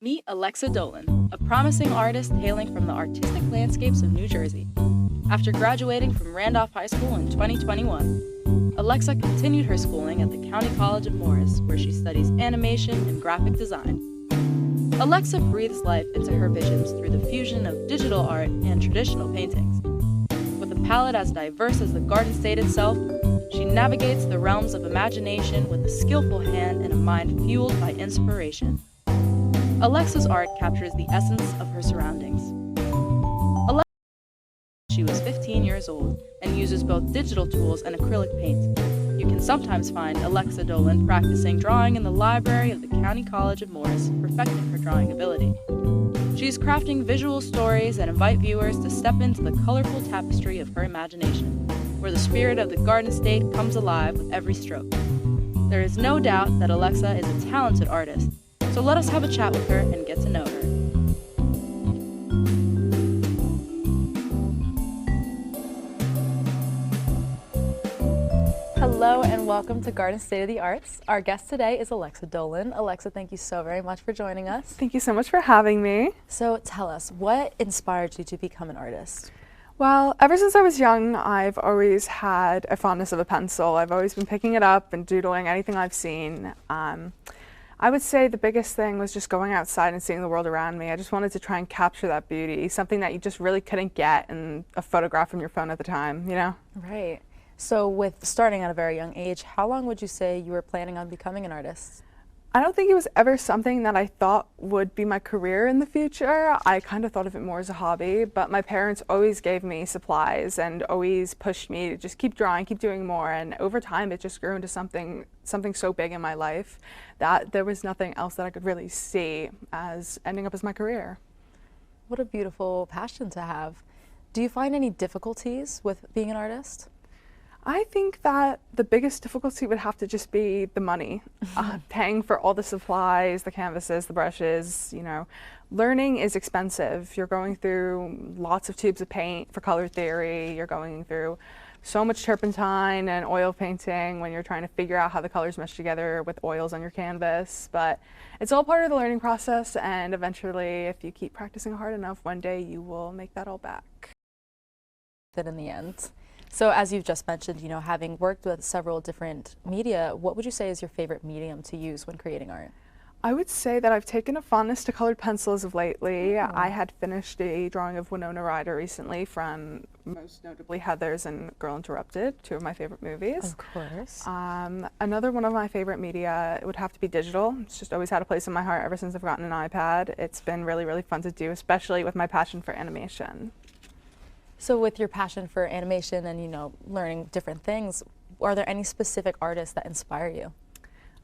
Meet Alexa Dolan, a promising artist hailing from the artistic landscapes of New Jersey. After graduating from Randolph High School in 2021, Alexa continued her schooling at the County College of Morris, where she studies animation and graphic design. Alexa breathes life into her visions through the fusion of digital art and traditional paintings. With a palette as diverse as the Garden State itself, she navigates the realms of imagination with a skillful hand and a mind fueled by inspiration. Alexa's art captures the essence of her surroundings. She was 15 years old and uses both digital tools and acrylic paint. You can sometimes find Alexa Dolan practicing drawing in the library of the County College of Morris, perfecting her drawing ability. She's crafting visual stories that invite viewers to step into the colorful tapestry of her imagination, where the spirit of the Garden State comes alive with every stroke. There is no doubt that Alexa is a talented artist, so let us have a chat with her and get to know her. Hello and welcome to Garden State of the Arts. Our guest today is Alexa Dolan. Alexa, thank you so very much for joining us. Thank you so much for having me. So tell us, what inspired you to become an artist? Well, ever since I was young, I've always had a fondness of a pencil. I've always been picking it up and doodling anything I've seen. I would say the biggest thing was just going outside and seeing the world around me. I just wanted to try and capture that beauty, something that you just really couldn't get in a photograph from your phone at the time, you know? Right. So with starting at a very young age, how long would you say you were planning on becoming an artist? I don't think it was ever something that I thought would be my career in the future. I kind of thought of it more as a hobby, but my parents always gave me supplies and always pushed me to just keep drawing, keep doing more. And over time, it just grew into something so big in my life that there was nothing else that I could really see as ending up as my career. What a beautiful passion to have. Do you find any difficulties with being an artist? I think that the biggest difficulty would have to just be the money, paying for all the supplies, the canvases, the brushes, you know. Learning is expensive. You're going through lots of tubes of paint for color theory. You're going through so much turpentine and oil painting when you're trying to figure out how the colors mesh together with oils on your canvas. But it's all part of the learning process, and eventually, if you keep practicing hard enough, one day you will make that all back. That in the end. So as you've just mentioned, you know, having worked with several different media, what would you say is your favorite medium to use when creating art? I would say that I've taken a fondness to colored pencils of lately. I had finished a drawing of Winona Ryder recently from most notably Heathers and Girl Interrupted, two of my favorite movies. Of course. Another one of my favorite media, it would have to be digital. It's just always had a place in my heart ever since I've gotten an iPad. It's been really, really fun to do, especially with my passion for animation. So with your passion for animation and, you know, learning different things, are there any specific artists that inspire you?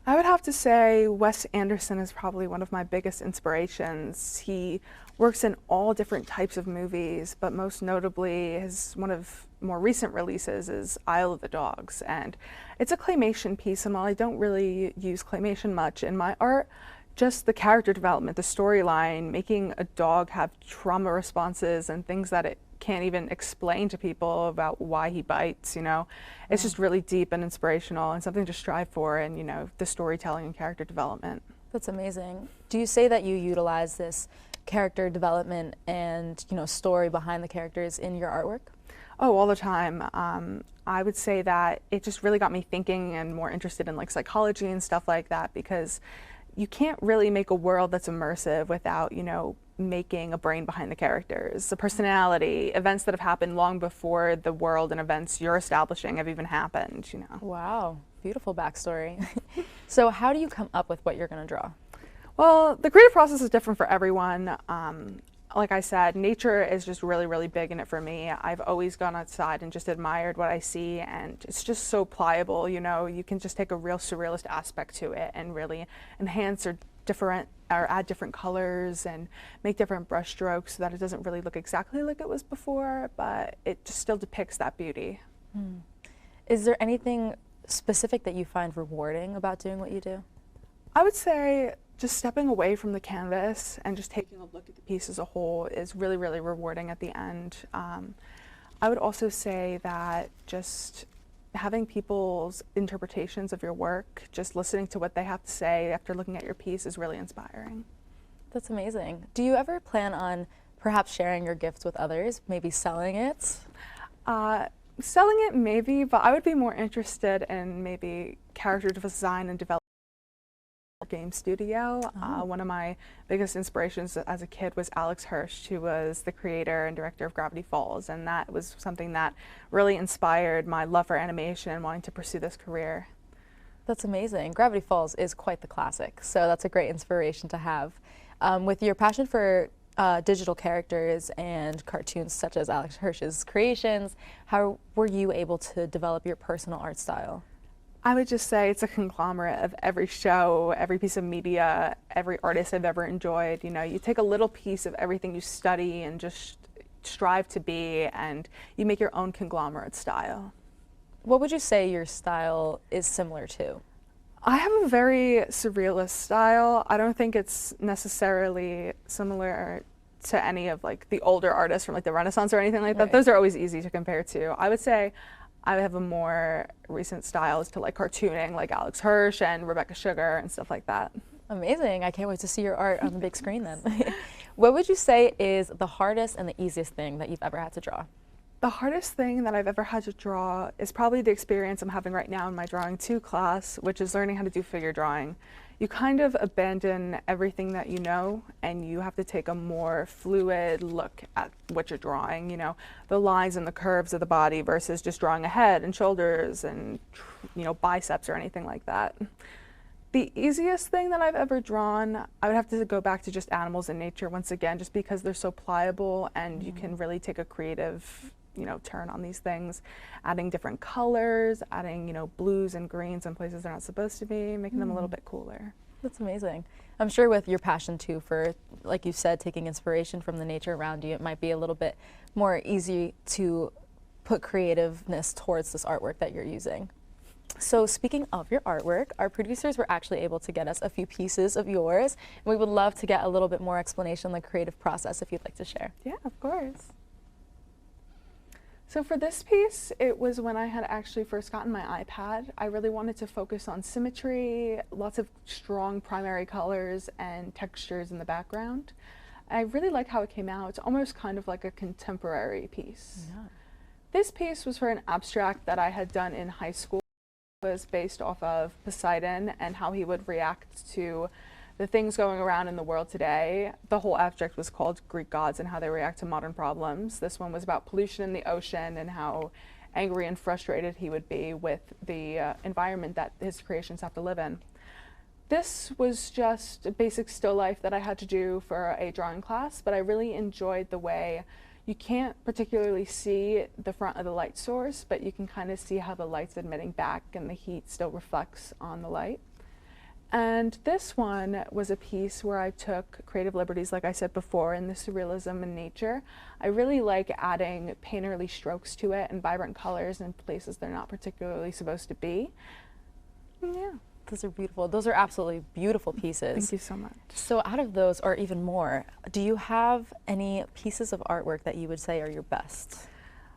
I would have to say Wes Anderson is probably one of my biggest inspirations. He works in all different types of movies, but most notably one of more recent releases is Isle of the Dogs. And it's a claymation piece, and while I don't really use claymation much in my art, just the character development, the storyline, making a dog have trauma responses and things that it can't even explain to people about why he bites, you know. It's just really deep and inspirational and something to strive for, and, you know, the storytelling and character development. That's amazing. Do you say that you utilize this character development and, you know, story behind the characters in your artwork? Oh, all the time. I would say that it just really got me thinking and more interested in like psychology and stuff like that, because you can't really make a world that's immersive without, you know, making a brain behind the characters, a personality, events that have happened long before the world and events you're establishing have even happened, you know. Wow, beautiful backstory. So how do you come up with what you're going to draw? Well, the creative process is different for everyone. Like I said, nature is just really, really big in it for me. I've always gone outside and just admired what I see, and it's just so pliable, you know. You can just take a real surrealist aspect to it and really enhance or add different colors and make different brush strokes so that it doesn't really look exactly like it was before, but it just still depicts that beauty. Is there anything specific that you find rewarding about doing what you do? I would say just stepping away from the canvas and just taking a look at the piece as a whole is really, really rewarding at the end. I would also say that just having people's interpretations of your work, just listening to what they have to say after looking at your piece is really inspiring. That's amazing. Do you ever plan on perhaps sharing your gifts with others, maybe selling it? Selling it maybe, but I would be more interested in maybe character design and development. Game studio. One of my biggest inspirations as a kid was Alex Hirsch, who was the creator and director of Gravity Falls, and that was something that really inspired my love for animation and wanting to pursue this career. That's amazing. Gravity Falls is quite the classic, so that's a great inspiration to have. With your passion for digital characters and cartoons such as Alex Hirsch's creations, how were you able to develop your personal art style? I would just say it's a conglomerate of every show, every piece of media, every artist I've ever enjoyed. You know, you take a little piece of everything you study and just strive to be, and you make your own conglomerate style. What would you say your style is similar to? I have a very surrealist style. I don't think it's necessarily similar to any of like the older artists from like the Renaissance or anything like that. Right. Those are always easy to compare to. I would say I have a more recent styles to like cartooning, like Alex Hirsch and Rebecca Sugar and stuff like that. Amazing. I can't wait to see your art on the big screen then. What would you say is the hardest and the easiest thing that you've ever had to draw? The hardest thing that I've ever had to draw is probably the experience I'm having right now in my Drawing 2 class, which is learning how to do figure drawing. You kind of abandon everything that you know, and you have to take a more fluid look at what you're drawing, you know, the lines and the curves of the body versus just drawing a head and shoulders and, you know, biceps or anything like that. The easiest thing that I've ever drawn, I would have to go back to just animals in nature once again, just because they're so pliable and you can really take a creative, you know, turn on these things, adding different colors, adding, you know, blues and greens in places they're not supposed to be, making them a little bit cooler. That's amazing. I'm sure with your passion too for, like you said, taking inspiration from the nature around you, it might be a little bit more easy to put creativeness towards this artwork that you're using. So speaking of your artwork, our producers were actually able to get us a few pieces of yours, and we would love to get a little bit more explanation on the creative process if you'd like to share. Yeah, of course. So for this piece, it was when I had actually first gotten my iPad. I really wanted to focus on symmetry, lots of strong primary colors and textures in the background. I really like how it came out. It's almost kind of like a contemporary piece. Yeah. This piece was for an abstract that I had done in high school. It was based off of Poseidon and how he would react to the things going around in the world today. The whole abstract was called Greek Gods and how they react to modern problems. This one was about pollution in the ocean and how angry and frustrated he would be with the environment that his creations have to live in. This was just a basic still life that I had to do for a drawing class, but I really enjoyed the way you can't particularly see the front of the light source, but you can kind of see how the light's emitting back and the heat still reflects on the light. And this one was a piece where I took creative liberties, like I said before, in the surrealism in nature. I really like adding painterly strokes to it and vibrant colors in places they're not particularly supposed to be. Yeah. Those are beautiful. Those are absolutely beautiful pieces. Thank you so much. So out of those, or even more, do you have any pieces of artwork that you would say are your best?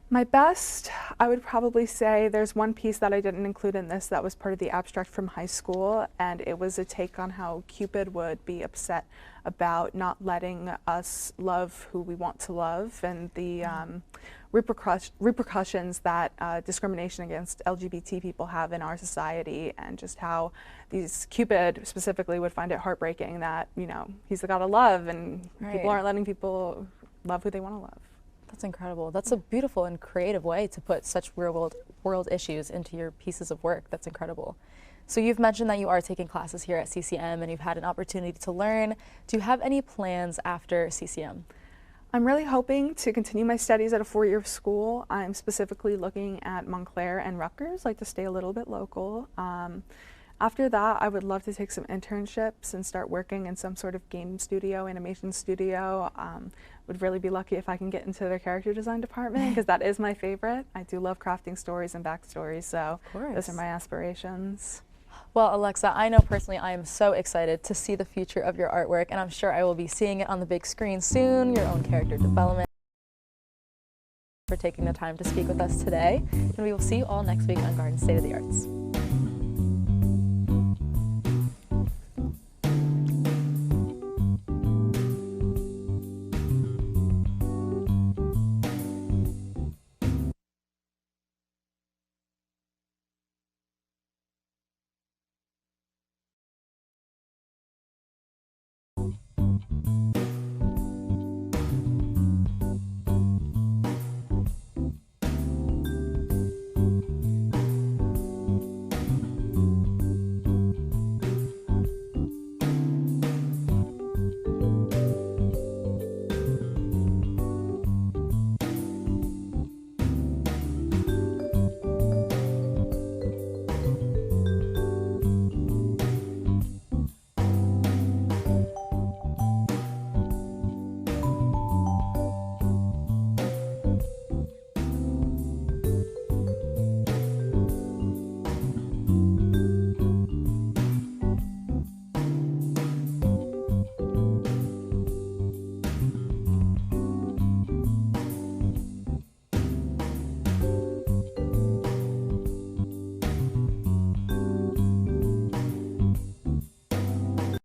My best, I would probably say there's one piece that I didn't include in this that was part of the abstract from high school, and it was a take on how Cupid would be upset about not letting us love who we want to love, and the repercussions that discrimination against LGBT people have in our society, and just how Cupid specifically would find it heartbreaking that, you know, he's the god of love and people aren't letting people love who they want to love. That's incredible. That's a beautiful and creative way to put such real world issues into your pieces of work. That's incredible. So you've mentioned that you are taking classes here at CCM and you've had an opportunity to learn. Do you have any plans after CCM? I'm really hoping to continue my studies at a four-year school. I'm specifically looking at Montclair and Rutgers, like to stay a little bit local. After that, I would love to take some internships and start working in some sort of game studio, animation studio. Would really be lucky if I can get into their character design department, because that is my favorite. I do love crafting stories and backstories, so those are my aspirations. Well, Alexa, I know personally I am so excited to see the future of your artwork, and I'm sure I will be seeing it on the big screen soon, your own character development. For taking the time to speak with us today, and we will see you all next week on Garden State of the Arts. Bye.